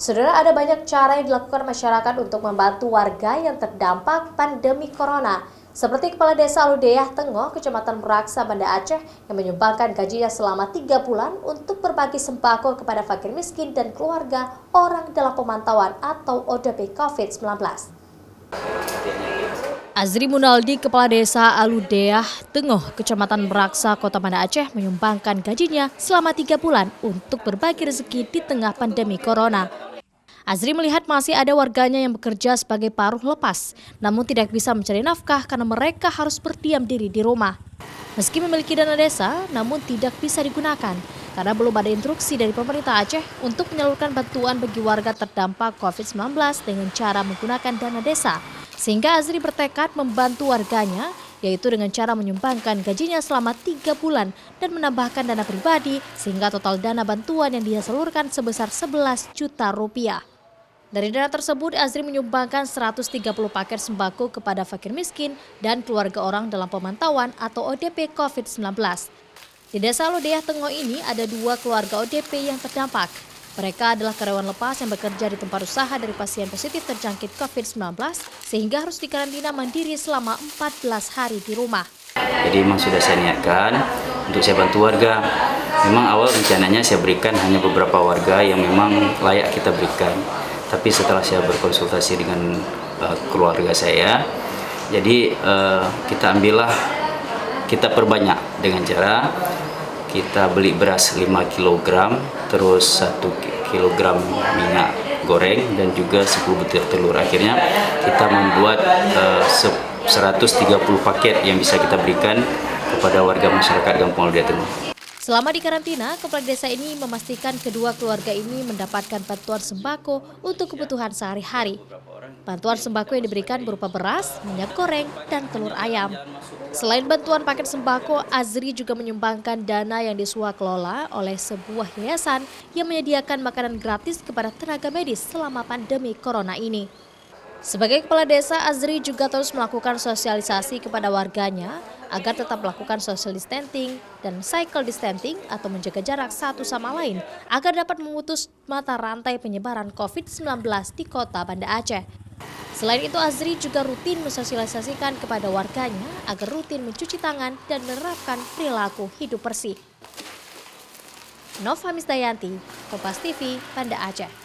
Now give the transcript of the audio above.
Saudara, ada banyak cara yang dilakukan masyarakat untuk membantu warga yang terdampak pandemi corona. Seperti Kepala Desa Aludeah Tengoh, Kecamatan Meraksa, Banda Aceh, yang menyumbangkan gajinya selama 3 bulan untuk berbagi sembako kepada fakir miskin dan keluarga orang dalam pemantauan atau ODP COVID-19. Azri Munaldi, Kepala Desa Aludeah Tengoh, Kecamatan Meraksa, Kota Banda Aceh, menyumbangkan gajinya selama 3 bulan untuk berbagi rezeki di tengah pandemi corona. Azri melihat masih ada warganya yang bekerja sebagai paruh lepas, namun tidak bisa mencari nafkah karena mereka harus berdiam diri di rumah. Meski memiliki dana desa, namun tidak bisa digunakan karena belum ada instruksi dari pemerintah Aceh untuk menyalurkan bantuan bagi warga terdampak COVID-19 dengan cara menggunakan dana desa. Sehingga Azri bertekad membantu warganya, yaitu dengan cara menyumbangkan gajinya selama 3 bulan dan menambahkan dana pribadi sehingga total dana bantuan yang dia salurkan sebesar 11 juta rupiah. Dari dana tersebut, Azri menyumbangkan 130 paket sembako kepada fakir miskin dan keluarga orang dalam pemantauan atau ODP COVID-19. Di Desa Aludeah Tengoh ini ada 2 keluarga ODP yang terdampak. Mereka adalah karyawan lepas yang bekerja di tempat usaha dari pasien positif terjangkit COVID-19 sehingga harus dikarantina mandiri selama 14 hari di rumah. Jadi memang sudah saya niatkan untuk saya bantu warga. Memang awal rencananya saya berikan hanya beberapa warga yang memang layak kita berikan. Tapi setelah saya berkonsultasi dengan keluarga saya, jadi kita perbanyak dengan cara kita beli beras 5 kg, terus 1 kg minyak goreng dan juga 10 butir telur. Akhirnya kita membuat 130 paket yang bisa kita berikan kepada warga masyarakat Kampung Aludeah Tengoh. Selama di karantina, Kepala Desa ini memastikan kedua keluarga ini mendapatkan bantuan sembako untuk kebutuhan sehari-hari. Bantuan sembako yang diberikan berupa beras, minyak goreng, dan telur ayam. Selain bantuan paket sembako, Azri juga menyumbangkan dana yang disuakelola oleh sebuah yayasan yang menyediakan makanan gratis kepada tenaga medis selama pandemi corona ini. Sebagai Kepala Desa, Azri juga terus melakukan sosialisasi kepada warganya agar tetap melakukan social distancing dan cycle distancing atau menjaga jarak satu sama lain agar dapat memutus mata rantai penyebaran COVID-19 di Kota Banda Aceh. Selain itu, Azri juga rutin mensosialisasikan kepada warganya agar rutin mencuci tangan dan menerapkan perilaku hidup bersih. Nova Misdayanti, Kompas TV, Banda Aceh.